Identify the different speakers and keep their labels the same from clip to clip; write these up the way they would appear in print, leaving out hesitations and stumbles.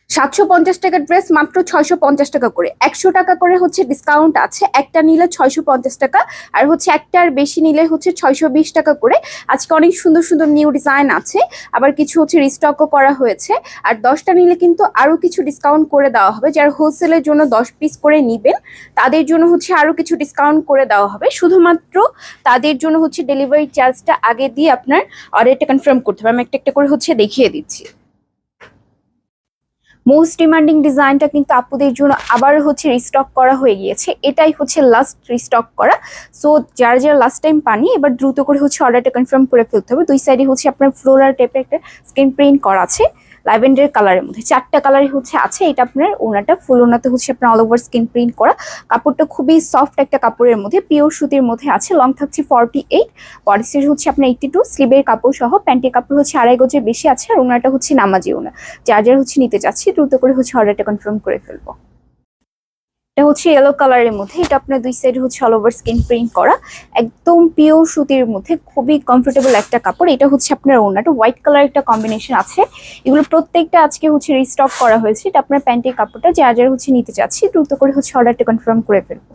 Speaker 1: 750 টাকার ড্রেস মাত্র 650 টাকা করে, 100 টাকা করে হচ্ছে ডিসকাউন্ট আছে। একটা নিলে 650 টাকা, আর হচ্ছে একটার বেশি নিলে হচ্ছে 620 টাকা করে। আজকে অনেক সুন্দর সুন্দর নিউ ডিজাইন আছে, আবার কিছু হচ্ছে রিস্টকও করা হয়েছে। আর 10টা নিলে কিন্তু আরো কিছু ডিসকাউন্ট করে দেওয়া হবে। যারা হোলসেলের জন্য 10 পিস করে নিবেন তাদের জন্য হচ্ছে আরো কিছু ডিসকাউন্ট করে দেওয়া হবে। শুধুমাত্র তাদের জন্য হচ্ছে ডেলিভারি চার্জটা আগে দিয়ে আপনার অর্ডারটা কনফার্ম করতে হবে। আমি একটা একটা করে হচ্ছে দেখিয়ে দিচ্ছি। মোস্ট ডিমান্ডিং ডিজাইনটা কিন্তু আপুদের জন্য আবার হচ্ছে রিস্টক করা হয়ে গিয়েছে। এটাই হচ্ছে লাস্ট রিস্টক করা। সো যারা যারা লাস্ট টাইম পানি, এবার দ্রুত করে হচ্ছে অর্ডারটা কনফার্ম করে ফেলতে হবে। দুই সাইডে হচ্ছে আপনার ফ্লোরাল টাইপের একটা স্ক্রিন প্রিন্ট করা আছে ল্যাভেন্ডার কালারের মধ্যে। 4টা কালারই হচ্ছে আছে। এটা আপনার ওনাটা, ফুল ওনাতে হচ্ছে আপনার অল ওভার স্কিন প্রিন্ট করা। কাপড়টা খুবই সফট একটা কাপড়ের মধ্যে, পিওর সুতির মধ্যে আছে। লং থাকছে 48, বডি সাইজ হচ্ছে আপনার 82, স্লিভের কাপড় সহ। প্যান্টের কাপড় হচ্ছে 2.5 গজের বেশি আছে। আর ওনাটা হচ্ছে নামাজি ওনা। যার যার হচ্ছে নিতে চাচ্ছি দ্রুত করে হচ্ছে অর্ডারটা কনফার্ম করে ফেলবো। এটা হচ্ছে ইয়েলো কালারের মধ্যে। এটা আপনার দুই সাইড হচ্ছে অল ওভার স্কিন প্রিন্ট করা, একদম পিওর সুতির মধ্যে, খুবই কমফোর্টেবল একটা কাপড়। এটা হচ্ছে আপনার ওড়নাটা হোয়াইট কালার একটা কম্বিনেশন আছে। এগুলো প্রত্যেকটা আজকে হচ্ছে রিস্টক করা হয়েছে। এটা আপনার প্যান্টের কাপড়টা, যার যার হচ্ছে নিতে চাচ্ছি দ্রুত করে হচ্ছে অর্ডারটা কনফার্ম করে ফেলবো।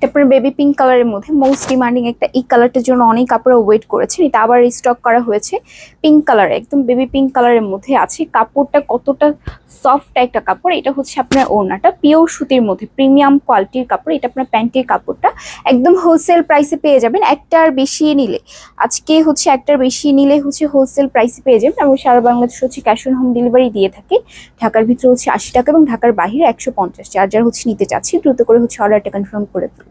Speaker 1: তারপরে বেবি পিঙ্ক কালারের মধ্যে মোস্ট ডিমান্ডিং একটা, এই কালারটার জন্য অনেক কাপড় ওয়েট করেছেন। এটা আবার রিস্টক করা হয়েছে পিঙ্ক কালারে, একদম বেবি পিঙ্ক কালারের মধ্যে আছে। কাপড়টা কতটা সফট একটা কাপড়। এটা হচ্ছে আপনার ওড়নাটা, পিওর সুতির মধ্যে প্রিমিয়াম কোয়ালিটির কাপড়। এটা আপনার প্যান্টের কাপড়টা, একদম হোলসেল প্রাইসে পেয়ে যাবেন। একটার বেশি নিলে, আজকে হচ্ছে একটার বেশি নিলে হচ্ছে হোলসেল প্রাইসে পেয়ে যাবেন। আমরা সারা বাংলাদেশ হচ্ছে ক্যাশ অন হোম ডেলিভারি দিয়ে থাকি। ঢাকার ভিতরে হচ্ছে 80 টাকা এবং ঢাকার বাইরে 150। যার যার হচ্ছে নিতে চাচ্ছি দ্রুত করে হচ্ছে অর্ডারটা কনফার্ম করে ফেলবো।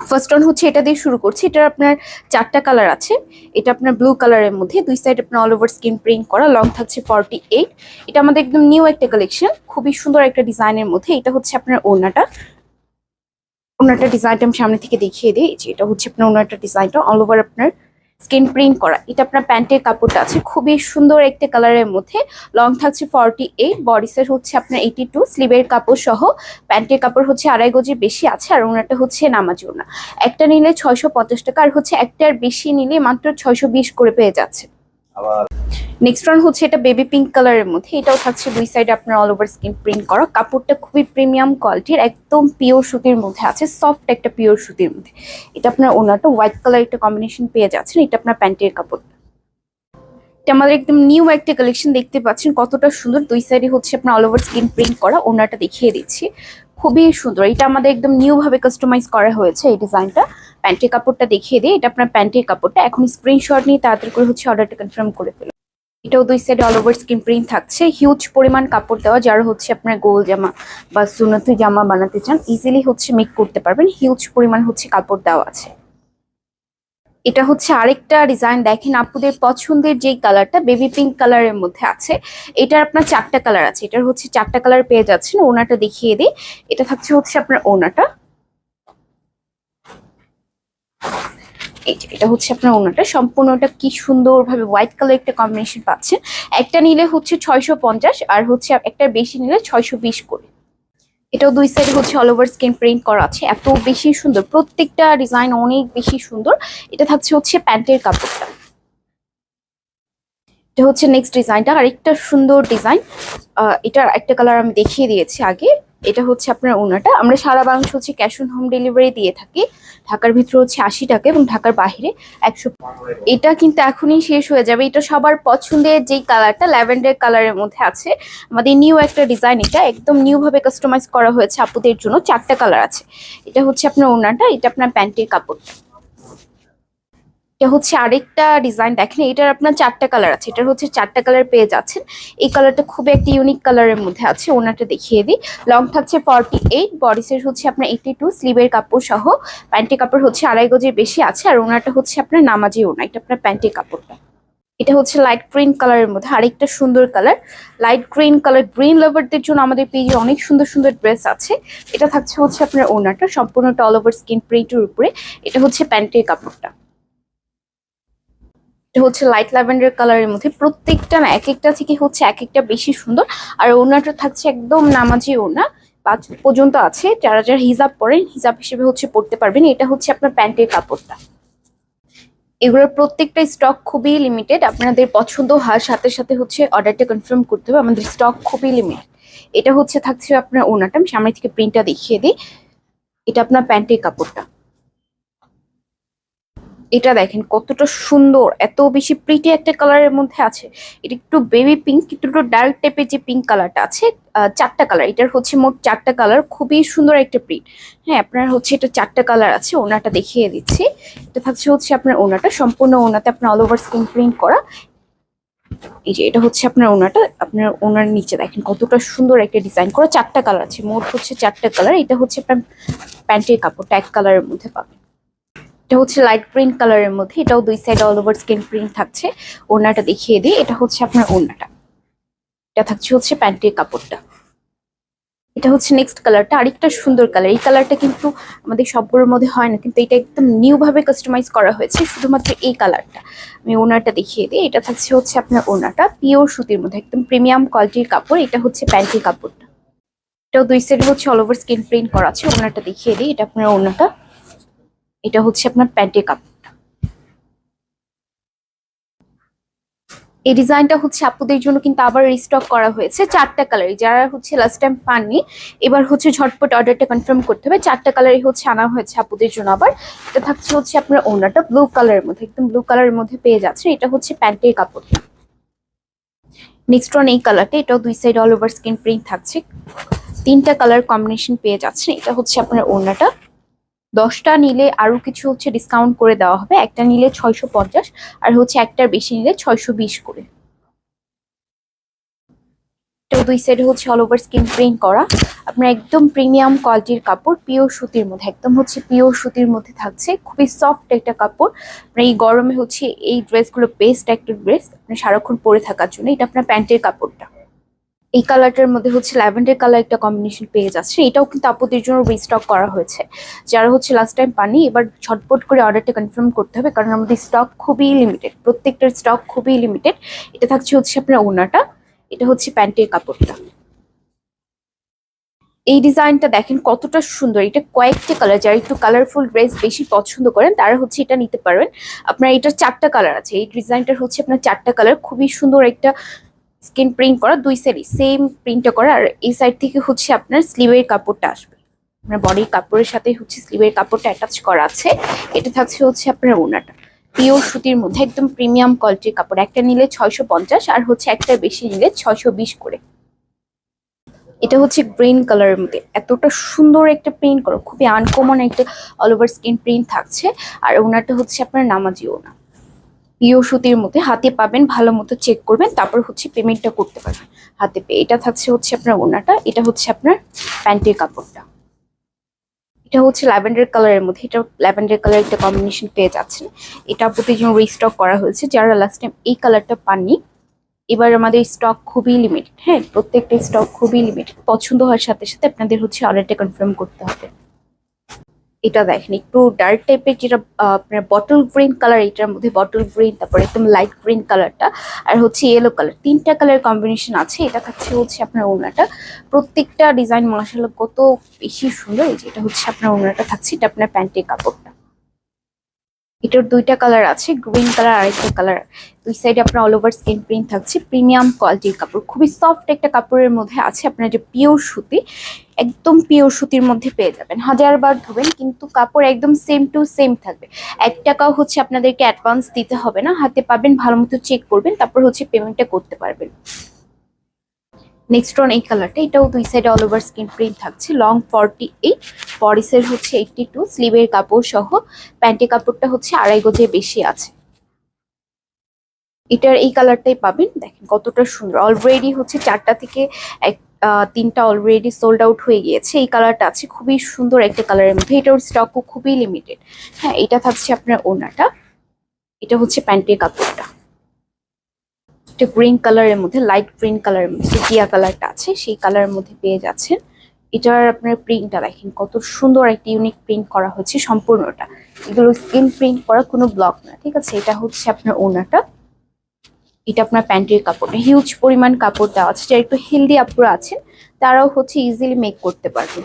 Speaker 1: ফার্স্ট অন হচ্ছে এটা দিয়ে শুরু করছি। এটার আপনার 4টা কালার আছে। এটা আপনার ব্লু কালারের মধ্যে, দুই সাইড আপনার অল ওভার স্কিন প্রিন্ট করা, লং থাকছে 48। এটা আমাদের একদম নিউ একটা কালেকশন, খুবই সুন্দর একটা ডিজাইনের মধ্যে। এটা হচ্ছে আপনার ওড়নাটা। ওড়নাটা ডিজাইনটা আমি সামনে থেকে দেখিয়ে দিই। যে এটা হচ্ছে আপনার ওড়নাটা ডিজাইনটা অল ওভার আপনার স্কিন প্রিন্ট করা। এটা আপনার প্যান্টের কাপড়টা আছে খুবই সুন্দর একটা কালারের মধ্যে, লং থাকছে 48, বডি সাইজ হচ্ছে আপনার 82, স্লিভের কাপড় সহ। প্যান্টের কাপড় হচ্ছে 2.5 গজের বেশি আছে। আর ওনাটা হচ্ছে নামাজি ওনা। একটা নিলে 650 টাকা, আর হচ্ছে একটার বেশি নিলে মাত্র 620 করে পেয়ে যাচ্ছে। নেক্সট ওয়ান হচ্ছে এটা বেবি পিঙ্ক কালারের মধ্যে। এটাও থাকছে দুই সাইডে আপনার অল ওভার স্কিন প্রিন্ট করা। কাপড়টা খুবই প্রিমিয়াম কোয়ালিটির, একদম পিওর সুতির মধ্যে আছে, সফট একটা পিওর সুতির মধ্যে। এটা আপনার ওনাটা হোয়াইট কালার একটা কম্বিনেশন পেয়ে যাচ্ছেন। এটা আপনার প্যান্টের কাপড়। এটা আমাদের একদম নিউ একটা কালেকশন, দেখতে পাচ্ছেন কতটা সুন্দর। দুই সাইডে হচ্ছে আপনার অল ওভার স্কিন প্রিন্ট করা। ওনাটা দেখিয়ে দিচ্ছি, খুবই সুন্দর। এটা আমাদের একদম নিউ ভাবে কাস্টমাইজ করা হয়েছে এই ডিজাইনটা। প্যান্টের কাপড়টা দেখিয়ে দিই। এটা আপনার প্যান্টের কাপড়টা। এখন স্ক্রিনশট নিয়ে তাড়াতাড়ি করে হচ্ছে অর্ডারটা কনফার্ম করে ফেলুন। এটাও দুই সাইডে অল ওভার স্কিন প্রিন্ট থাকছে। হিউজ পরিমাণ কাপড় দেওয়া, যারা হচ্ছে আপনার গোল জামা বা সুন্নতি জামা বানাতে চান ইজিলি হচ্ছে মেক করতে পারবেন। হিউজ পরিমাণ হচ্ছে কাপড় দেওয়া আছে। এটা হচ্ছে আরেকটা ডিজাইন, দেখেন আপুদের পছন্দের যেই কালারটা বেবি পিঙ্ক কালারের মধ্যে আছে। এটার আপনার 4টা কালার আছে। এটার হচ্ছে 4টা কালার পেয়ে যাচ্ছেন। ওনাটা দেখিয়ে দিই। এটা থাকছে হচ্ছে আপনার ওনাটা, এটা হচ্ছে আপনার ওনাটা। সম্পূর্ণটা কি সুন্দর ভাবে হোয়াইট কালার একটা কম্বিনেশন পাচ্ছেন। একটা নিলে হচ্ছে 650, আর হচ্ছে একটা বেশি নিলে 620 করে। এটাও দুই সাইডে হচ্ছে অল ওভার স্কিন প্রিন্ট করা আছে। এত বেশি সুন্দর, প্রত্যেকটা ডিজাইন অনেক বেশি সুন্দর। এটা থাকছে হচ্ছে প্যান্টের কাপড়টা। এটা হচ্ছে নেক্সট ডিজাইনটা, আরেকটা সুন্দর ডিজাইন। এটার একটা কালার আমি দেখিয়ে দিয়েছি আগে। এটা হচ্ছে আপনার ওনাটা। আমরা সারা বাংলাদেশ হচ্ছে ক্যাশ অন হোম ডেলিভারি দিয়ে থাকি। ঢাকার ভিতরে হচ্ছে 80 টাকা এবং ঢাকার বাইরে 100। এটা কিন্তু এখনই শেষ হয়ে যাবে। এটা সবার পছন্দের যেই কালারটা ল্যাভেন্ডার কালারের মধ্যে আছে। আমাদের নিউ একটা ডিজাইন, এটা একদম নিউ ভাবে কাস্টমাইজ করা হয়েছে আপুদের জন্য। 4টা কালার আছে। এটা হচ্ছে আপনার ওনাটা, এটা আপনার প্যান্টের কাপড়। এটা হচ্ছে আরেকটা ডিজাইন, দেখেন এটার আপনার 4টা কালার আছে। এটার হচ্ছে 4টা কালার পেয়ে যাচ্ছেন। এই কালারটা খুবই একটা ইউনিক কালারের মধ্যে আছে। ওনাটা দেখিয়ে দিই। লং থাকছে 48, বডি সাইজ হচ্ছে আপনার 82, স্লিভের কাপড় সহ। প্যান্টের কাপড় হচ্ছে 2.5 গজের বেশি আছে। আর ওনাটা হচ্ছে আপনার নামাজি ওনা। এটা আপনার প্যান্টের কাপড়টা। এটা হচ্ছে লাইট গ্রিন কালারের মধ্যে আরেকটা সুন্দর colour. Light green colour, green লাভারদের জন্য আমাদের পেজে অনেক সুন্দর সুন্দর ড্রেস আছে। এটা থাকছে হচ্ছে আপনার ওনাটা, সম্পূর্ণটা অল ওভার স্কিন প্রিন্টের উপরে। এটা হচ্ছে প্যান্টের কাপড়টা। এটা হচ্ছে লাইট ল্যাভেন্ডার কালারের মধ্যে। প্রত্যেকটা না এক একটা থেকে হচ্ছে এক একটা বেশি সুন্দর। আর ওড়নাটা থাকছে একদম নামাজি ওড়না, 5 পর্যন্ত আছে। যারা যারা হিজাব পরেন হিজাব হিসেবে হচ্ছে পড়তে পারবেন। এটা হচ্ছে আপনার প্যান্টের কাপড়টা। এগুলোর প্রত্যেকটা স্টক খুবই লিমিটেড, আপনাদের পছন্দ হওয়ার সাথে সাথে হচ্ছে অর্ডারটা কনফার্ম করতে হবে, আমাদের স্টক খুবই লিমিটেড। এটা হচ্ছে থাকছে আপনার ওনাটা, আমি সামনে থেকে প্রিন্টটা দেখিয়ে দিই। এটা আপনার প্যান্টের কাপড়টা, এটা দেখেন কতটা সুন্দর, এত বেশি প্রিটি একটা কালারের মধ্যে আছে। এটা একটু বেবি পিঙ্ক, একটু ডার্ক টাইপের যে পিঙ্ক কালারটা আছে, চারটা কালার, এটার হচ্ছে মোট চারটা কালার, খুবই সুন্দর একটা প্রিন্ট। হ্যাঁ, আপনার হচ্ছে এটা চারটা কালার আছে। ওনাটা দেখিয়ে দিচ্ছি। এটা থাকছে হচ্ছে আপনার ওনাটা, সম্পূর্ণ ওনাতে আপনার অল ওভার স্ক্রিন প্রিন্ট করা। এই যে এটা হচ্ছে আপনার ওনাটা, আপনার ওনার নিচে দেখেন কতটা সুন্দর একটা ডিজাইন করা, চারটা কালার আছে, মোট হচ্ছে চারটা কালার। এটা হচ্ছে আপনার প্যান্টের কাপড়, এক কালারের মধ্যে পাবেন। এটা হচ্ছে লাইট গ্রিন কালারের মধ্যে, এটাও দুই side all over skin print থাকছে। ওড়নাটা দেখিয়ে দিই, এটা হচ্ছে আপনার ওড়নাটা, এটা থাকছে হচ্ছে প্যান্টের কাপড়টা। এটা হচ্ছে নেক্সট কালারটা, আরেকটা সুন্দর কালার। এই কালারটা কিন্তু আমাদের সবগুলোর মধ্যে হয় না, কিন্তু এটা একদম নিউ ভাবে কাস্টমাইজ করা হয়েছে শুধুমাত্র এই কালারটা। আমি ওড়নাটা দেখিয়ে দিই, এটা থাকছে হচ্ছে আপনার ওড়নাটা পিওর সুতির মধ্যে, একদম প্রিমিয়াম কোয়ালিটির কাপড়। এটা হচ্ছে প্যান্টের কাপড়টা, এটাও দুই সাইড হচ্ছে অল ওভার স্কিন প্রিন্ট করা আছে। ওড়নাটা দেখিয়ে দিই, এটা আপনার ওড়নাটা, এটা হচ্ছে আপনার প্যান্টের কাপড়। এই ডিজাইনটা হচ্ছে আপুদের জন্য কিন্তু আবার রিস্টক করা হয়েছে, চারটা কালারই। যারা হচ্ছে লাস্ট টাইম পাননি, এবার হচ্ছে ঝটপট অর্ডারটা কনফার্ম করতে হবে। চারটা কালারই হচ্ছে আনা হয়েছে আপুদের জন্য আবার। এটা থাকছে হচ্ছে আপনার ওড়নাটা ব্লু কালারের মধ্যে, একদম ব্লু কালারের মধ্যে পেয়ে যাচ্ছে। এটা হচ্ছে প্যান্টের কাপড়টা। নেক্সট ওয়ান এই কালারটা, এটাও দুই side all over skin print থাকছে, তিনটা কালার কম্বিনেশন পেয়ে যাচ্ছে। এটা হচ্ছে আপনার ওড়নাটা, 10টা নিলে আরো কিছু হচ্ছে ডিসকাউন্ট করে দেওয়া হবে, একটা নিলে 650 আর হচ্ছে একটার বেশি নিলে 620 করে। এটাও দুই সাইডে হচ্ছে অল ওভার স্কিন প্রিন্ট করা, আপনার একদম প্রিমিয়াম কোয়ালিটির কাপড়, পিওর সুতির মধ্যে, একদম হচ্ছে পিওর সুতির মধ্যে থাকছে, খুবই সফট একটা কাপড়। আপনার এই গরমে হচ্ছে এই ড্রেসগুলো বেস্ট একটা ড্রেস আপনার সারাক্ষণ পরে থাকার জন্য। এটা আপনার প্যান্টের কাপড়টা। এই কালারটার মধ্যে হচ্ছে ল্যাভেন্ডার কালার একটা কম্বিনেশন পেয়ে যাচ্ছে, এটাও কিন্তু আপুদের জন্য রিস্টক করা হয়েছে। যারা হচ্ছে লাস্ট টাইম পানি, এবার ঝটপট করে অর্ডারটা কনফার্ম করতে হবে, কারণ আমাদের স্টক খুবই লিমিটেড, প্রত্যেকটার স্টক খুবই লিমিটেড। এটা থাকছে হচ্ছে আপনার ওড়নাটা, এটা হচ্ছে প্যান্টের কাপড়টা। এই ডিজাইনটা দেখেন কতটা সুন্দর, এটা কয়েকটা কালার, যারা একটু কালারফুল ড্রেস বেশি পছন্দ করেন তারা হচ্ছে এটা নিতে পারবেন। আপনার এটার চারটা কালার আছে, এই ডিজাইনটার হচ্ছে আপনার চারটা কালার, খুবই সুন্দর একটা স্কিন প্রিন্ট করা, দুই সাইডই সেম প্রিন্টটা করা। আর এই সাইড থেকে হচ্ছে আপনার স্লিভের কাপড়টা আসবে, আপনার বডির কাপড়ের সাথে হচ্ছে স্লিভের কাপড়টা অ্যাটাচ করা আছে। এটা থাকছে হচ্ছে আপনার ওড়নাটা, পিওর সুতির মধ্যে একদম প্রিমিয়াম কোয়ালিটির কাপড়, একটা নিলে 650 আর হচ্ছে একটা বেশি নিলে 620 করে। এটা হচ্ছে গ্রিন কালারের মধ্যে, এতটা সুন্দর একটা প্রিন্ট করো, খুবই আনকমন একটা অল ওভার স্কিন প্রিন্ট থাকছে। আর ওনাটা হচ্ছে আপনার নামাজি ওনা, পিওর সুতির মধ্যে, হাতে পাবেন, ভালো মতো চেক করবেন, তারপর হচ্ছে পেমেন্টটা করতে পারবেন হাতে পেয়ে। এটা থাকছে হচ্ছে আপনার ওনাটা, এটা হচ্ছে আপনার প্যান্টের কাপড়টা। এটা হচ্ছে ল্যাভেন্ডার কালারের মধ্যে, এটা ল্যাভেন্ডার কালার একটা কম্বিনেশন পেয়ে যাচ্ছেন। এটা প্রতিদিন রিস্টক করা হয়েছে, যারা লাস্ট টাইম এই কালারটা পাননি, এবার আমাদের স্টক খুবই লিমিটেড। হ্যাঁ, প্রত্যেকটা স্টক খুবই লিমিটেড, পছন্দ হওয়ার সাথে সাথে আপনাদের হচ্ছে অর্ডারটা কনফার্ম করতে হবে। এটা দেখেন একটু ডার্ক টাইপের, যেটা আপনার বটল গ্রিন কালার, এটার মধ্যে বটল গ্রিন, তারপর একদম লাইট গ্রিন কালারটা, আর হচ্ছে ইয়েলো কালার, তিনটা কালার কম্বিনেশন আছে। এটা থাকছে হচ্ছে আপনার ওড়নাটা, প্রত্যেকটা ডিজাইন মাশাআল্লাহ কত বেশি সুন্দর। এই যে এটা হচ্ছে আপনার ওড়নাটা থাকছে, এটা আপনার প্যান্টের কাপড়টা। এটার দুইটা কালার আছে, গ্রিন কালার আর একটা কালার, দুই সাইডে আপনার অল ওভার স্কিন প্রিন্ট থাকছে, প্রিমিয়াম কোয়ালিটির কাপড়, খুবই সফট একটা কাপড়ের মধ্যে আছে। আপনার যে পিওর সুতি, একদম পিওর সুতির মধ্যে পেয়ে যাবেন, 1000বার ধোবেন কিন্তু কাপড় একদম সেম টু সেম থাকবে। 1 টাকাও হচ্ছে আপনাদেরকে অ্যাডভান্স দিতে হবে না, হাতে পাবেন, ভালো মতো চেক করবেন, তারপর হচ্ছে পেমেন্টটা করতে পারবেন। নেক্সট ওয়ান এই কালারটা, এটাও দুই সাইডে অল ওভার স্কিন প্রিন্ট থাকছে, লং 48, বডি সাইজ হচ্ছে 82, স্লিভের কাপড় সহ, প্যান্টের কাপড়টা হচ্ছে 2.5 গজের বেশি আছে। এটার এই কালারটাই পাবেন, দেখেন কতটা সুন্দর, অলরেডি হচ্ছে 4টা থেকে 3টা অলরেডি সোল্ড আউট হয়ে গিয়েছে। এই কালারটা আছে, খুবই সুন্দর একটা কালারের মধ্যে, এটার স্টকও খুবই লিমিটেড। হ্যাঁ, এটা থাকছে আপনার ওড়নাটা, এটা হচ্ছে প্যান্টের কাপড়টা। এটা গ্রিন কালারের মধ্যে, লাইট গ্রিন কালারের মধ্যে, টিয়া কালারটা আছে সেই কালারের মধ্যে পেয়ে যাচ্ছেন। এটার আপনার প্রিন্টটা দেখেন কত সুন্দর একটা ইউনিক প্রিন্ট করা হচ্ছে সম্পূর্ণটা, এগুলো স্কিন প্রিন্ট করা, কোনো ব্লক না, ঠিক আছে। এটা হচ্ছে আপনার ওড়নাটা, এটা আপনার প্যান্টের কাপড়, হিউজ পরিমাণ কাপড় দেওয়া আছে, যারা একটু হেলদি আপুরা আছেন তারাও হচ্ছে ইজিলি মেক করতে পারবেন।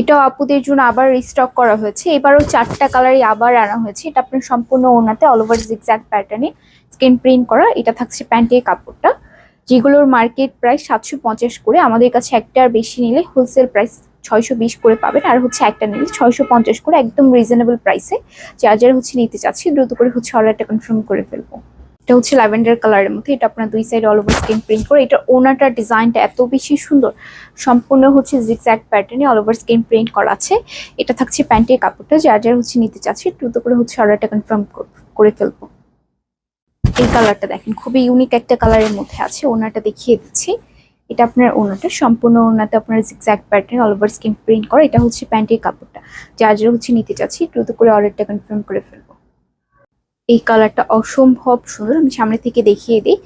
Speaker 1: এটাও আপুদের জন্য আবার রিস্টক করা হয়েছে, এবারও 4টা কালারই আবার আনা হয়েছে। এটা আপনার সম্পূর্ণ ওড়নাতে অল ওভার জিগজ্যাগ প্যাটার্নে স্ক্রিন প্রিন্ট করা। এটা থাকছে প্যান্টের কাপড়টা, যেগুলোর মার্কেট প্রাইস 750 করে, আমাদের কাছে একটা আর বেশি নিলে হোলসেল প্রাইস 620 করে পাবেন, আর হচ্ছে একটা নিলে 650 করে, একদম রিজনেবল প্রাইসে। যার যারা হচ্ছে নিতে চাচ্ছি দ্রুত করে হচ্ছে অর্ডারটা কনফার্ম করে ফেলবো। এটা হচ্ছে ল্যাভেন্ডার কালারের মধ্যে, এটা আপনার দুই side all over screen print করে। এটা ওনাটার ডিজাইনটা এত বেশি সুন্দর, সম্পূর্ণ হচ্ছে জিগজ্যাগ প্যাটার্নে অল ওভার স্ক্রিন প্রিন্ট করা আছে। এটা থাকছে প্যান্টের কাপড়টা, যার যারা হচ্ছে নিতে চাচ্ছি দ্রুত করে হচ্ছে অর্ডারটা কনফার্ম করে ফেলবো। এই কালারটা দেখেন, খুবই ইউনিক একটা কালারের মধ্যে আছে। ওনাটা দেখিয়ে দিচ্ছি, এটা আপনার ওনাটা সম্পূর্ণ ওনাতে আপনার zigzag pattern all over screen print করা। এটা হচ্ছে প্যান্টের কাপড়টা, যার যারা হচ্ছে নিতে চাচ্ছি দ্রুত করে অর্ডারটা কনফার্ম করে ফেলবো। এই কালারটা অসম্ভব সুন্দর, আমি সামনে থেকে দেখিয়ে দিই।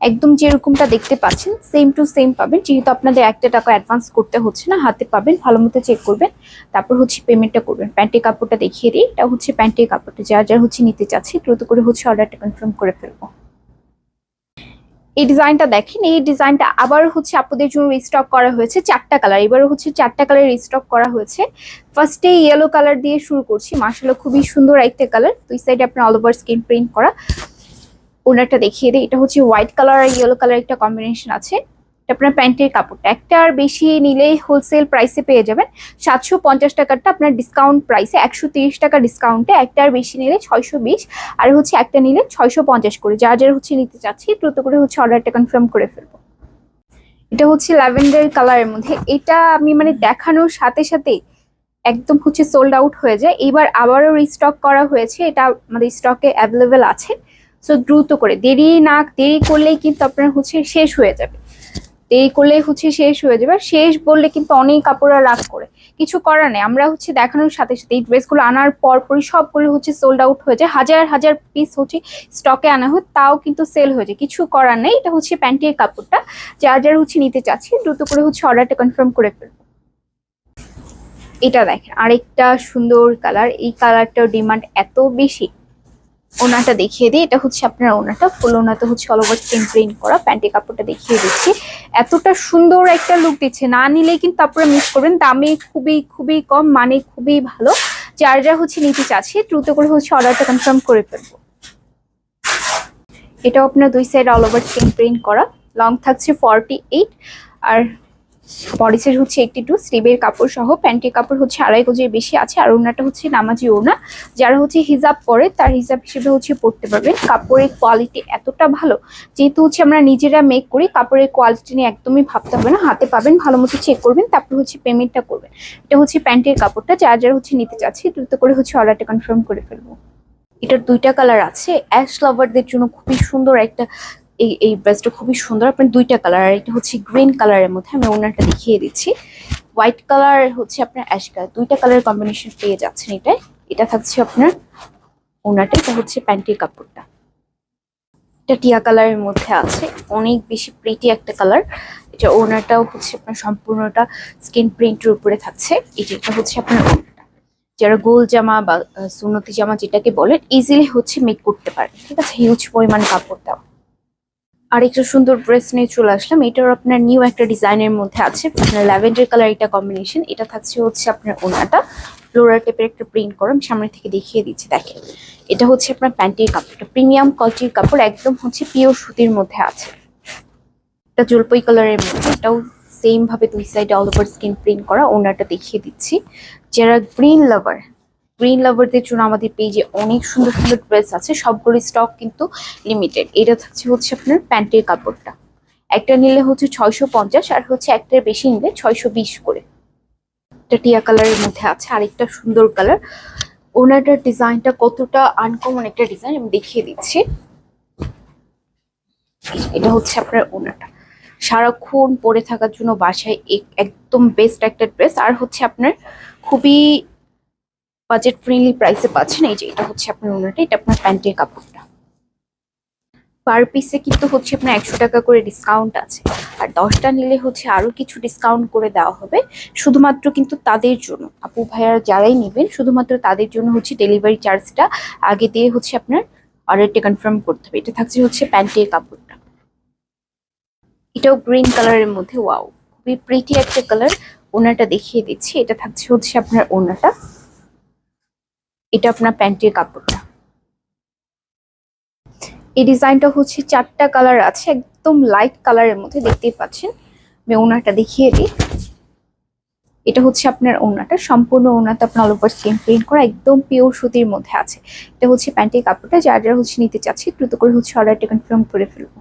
Speaker 1: একদম যেরকমটা দেখতে পাচ্ছেন সেম টু সেম পাবেন, যেহেতু আপনাদের একটা টাকা অ্যাডভান্স করতে হচ্ছে না, হাতে পাবেন, ভালো মতো চেক করবেন, তারপর হচ্ছে পেমেন্টটা করবেন। প্যান্টের কাপড়টা দেখিয়ে দিই, এটা হচ্ছে প্যান্টের কাপড়টা, যার যার হচ্ছে নিতে চাচ্ছি দ্রুত করে হচ্ছে অর্ডারটা কনফার্ম করে ফেলবো। এই ডিজাইনটা দেখেন, এই ডিজাইনটা আবার হচ্ছে আপনাদের জন্য রিস্টক করা হয়েছে 4টা কালার, এবারও হচ্ছে 4টা কালার রিস্টক করা হয়েছে। ফার্স্টে ইয়েলো কালার দিয়ে শুরু করছি, মাশাআল্লাহ খুবই সুন্দর একটা কালার, দুই সাইডে আপনার অল ওভার স্ক্রিন প্রিন্ট করা। ওনারটা দেখিয়ে দিই, এটা হচ্ছে হোয়াইট কালার আর ইয়েলো কালার একটা কম্বিনেশন আছে। এটা আপনার প্যান্টের কাপড়টা, একটা আর বেশি নিলে হোলসেল প্রাইসে পেয়ে যাবেন 750 টাকারটা আপনার ডিসকাউন্ট প্রাইসে 130 টাকা ডিসকাউন্টে, একটা আর বেশি নিলে 620, আর হচ্ছে একটা নিলে 650 করে। যার যার হচ্ছে নিতে চাচ্ছি দ্রুত করে হচ্ছে অর্ডারটা কনফার্ম করে ফেলবো। এটা হচ্ছে ল্যাভেন্ডার কালারের মধ্যে, এটা আমি মানে দেখানোর সাথে সাথে একদম হচ্ছে সোল্ড আউট হয়ে যায়। এবার আবারও রিস্টক করা হয়েছে, এটা আমাদের স্টকে অ্যাভেলেবেল আছে। সো দ্রুত করে, দেরি করলেই কিন্তু আপনার হচ্ছে শেষ হয়ে যাবে, দেরি করলেই হচ্ছে শেষ হয়ে যাবে। শেষ বললে কিন্তু অনেক কাপড়রা রাগ করে, কিছু করার নেই। আমরা হচ্ছে দেখানোর সাথে সাথে এই ড্রেসগুলো আনার পরপরই সবগুলো হচ্ছে সোল্ড আউট হয়ে যায়, হাজার হাজার পিস হচ্ছে স্টকে আনা হয়, তাও কিন্তু সেল হয়ে যায়, কিছু করার নেই। এটা হচ্ছে প্যান্টের কাপড়টা, যার যার হচ্ছে নিতে চাচ্ছি দ্রুত করে হচ্ছে অর্ডারটা কনফার্ম করে ফেলবো। এটা দেখেন আরেকটা সুন্দর কালার, এই কালারটার ডিমান্ড এত বেশি। ওনাটা দেখিয়ে দিই, এটা হচ্ছে আপনার ওনাটা, ফুল ওনাতে হচ্ছে অল ওভার স্ক্রিন প্রিন্ট করা। প্যান্টের কাপড়টা দেখিয়ে দিচ্ছি, এতটা সুন্দর একটা লুক দিচ্ছে, না নিলেই কিন্তু আপনারা মিস করবেন। দামে খুবই খুবই কম, মানে খুবই ভালো। যার যা হচ্ছে নিতে চাচ্ছি দ্রুত করে হচ্ছে অর্ডারটা কনফার্ম করে ফেলবো। এটাও আপনার দুই side all over screen print করা, লং থাকছে 48 আর বডি সাইজ হচ্ছে 82, স্লিভের কাপড় সহ। প্যান্টের কাপড় হচ্ছে 2.5 গজের বেশি আছে, আর ওড়নাটা হচ্ছে নামাজি ওড়না, যারা হচ্ছে হিজাব পরে তার হিজাব হিসেবে হচ্ছে পড়তে পারবেন। কাপড়ের কোয়ালিটি এতটা ভালো, যেহেতু হচ্ছে আমরা নিজেরা মেক করি, কাপড়ের কোয়ালিটি নিয়ে একদমই ভাবতে হবে না, হাতে পাবেন, ভালো মতো চেক করবেন, তারপর হচ্ছে পেমেন্টটা করবেন। এটা হচ্ছে প্যান্টের কাপড়টা, যার যারা হচ্ছে নিতে চাচ্ছি দ্রুত করে হচ্ছে অর্ডারটা কনফার্ম করে ফেলবো। এটার দুইটা কালার আছে, অ্যাশ লাভারদের জন্য খুবই সুন্দর একটা, এই ড্রেসটা খুবই সুন্দর, আপনার দুইটা কালার। আর এটা হচ্ছে গ্রিন কালারের মধ্যে, আমি ওনারটা দেখিয়ে দিচ্ছি। হোয়াইট কালার হচ্ছে আপনার অ্যাশ কালার, দুইটা কালার কম্বিনেশন পেয়ে যাচ্ছেন এটাই। এটা থাকছে আপনার ওনারটা, এটা হচ্ছে প্যান্টের কাপড়টা। এটা টিয়া কালারের মধ্যে আছে, অনেক বেশি প্রিটি একটা কালার। এটা ওনারটাও হচ্ছে আপনার সম্পূর্ণটা স্কিন প্রিন্টের উপরে থাকছে। এটা হচ্ছে আপনার ওনারটা, যারা গোল জামা বা সুন্নতি জামা যেটাকে বলেন ইজিলি হচ্ছে মেক করতে পারে, ঠিক আছে, হিউজ পরিমাণ কাপড় দেওয়া। আর একটা সুন্দর ড্রেস নিয়ে চলে আসলাম, এটার আপনার নিউ একটা ডিজাইনের মধ্যে আছে, আপনার ল্যাভেন্ডার কালার এটা কম্বিনেশন। এটা থাকছে হচ্ছে আপনার ওনাটা, ফ্লোরাল টাইপের একটা প্রিন্ট করা, আমি সামনে থেকে দেখিয়ে দিচ্ছি। দেখেন এটা হচ্ছে আপনার প্যান্টের কাপড়টা, প্রিমিয়াম কোয়ালিটির কাপড়, একদম হচ্ছে পিওর সুতির মধ্যে আছে। এটা জলপাই কালারের মধ্যে, এটাও সেম ভাবে দুই সাইডে অল ওভার স্কিন প্রিন্ট করা। ওনাটা দেখিয়ে দিচ্ছি, যারা গ্রিন লাভারদের জন্য আমাদের পেজে অনেক সুন্দর সুন্দর ড্রেস আছে, সবগুলো স্টক কিন্তু লিমিটেড। এটা থাকছে হচ্ছে আপনার প্যান্টের কাপড়টা, একটা নিলে হচ্ছে 650, আর হচ্ছে একটার বেশি নিলে 620 করে। এটা টিয়া কালারের মধ্যে আছে, আরেকটা সুন্দর কালার। ওনাটার ডিজাইনটা কতটা আনকমন একটা ডিজাইন, আমি দেখিয়ে দিচ্ছি। এটা হচ্ছে আপনার ওনাটা, সারাক্ষণ পরে থাকার জন্য বাসায় একদম বেস্ট একটা ড্রেস, আর হচ্ছে আপনার খুবই বাজেট ফ্রেন্ডলি প্রাইসে পাচ্ছেন। এই যে এটা হচ্ছে আপনার ওনাটা, এটা আপনার প্যান্টের কাপড়টা। পার পিসে কিন্তু হচ্ছে আপনার 100 টাকা করে ডিসকাউন্ট আছে, আর 10টা নিলে হচ্ছে আরো কিছু ডিসকাউন্ট করে দেওয়া হবে, শুধুমাত্র কিন্তু তাদের জন্য, আপু ভাইয়ার যারাই নেবেন শুধুমাত্র তাদের জন্য হচ্ছে ডেলিভারি চার্জটা আগে দিয়ে হচ্ছে আপনার অর্ডারটা কনফার্ম করতে হবে। এটা থাকছে হচ্ছে প্যান্টের কাপড়টা, এটাও গ্রিন কালারের মধ্যে, ওয়াও খুবই প্রিটি একটা কালার। ওড়নাটা দেখিয়ে দিচ্ছি। এটা থাকছে হচ্ছে আপনার ওড়নাটা, এটা আপনার প্যান্টের কাপড়টা। এই ডিজাইনটা হচ্ছে 4টা কালার আছে, একদম লাইট কালারের মধ্যে, দেখতেই পাচ্ছেন। আমি ওড়নাটা দেখিয়ে দিই। এটা হচ্ছে আপনার ওড়নাটা, সম্পূর্ণ ওড়নাটা আপনার অল ওভার স্কিন প্রিন্ট করা, একদম পিওর সুতির মধ্যে আছে। এটা হচ্ছে প্যান্টের কাপড়টা। যারা যারা হচ্ছে নিতে চাচ্ছি দ্রুত করে হচ্ছে অর্ডারটা কনফার্ম করে ফেলবো।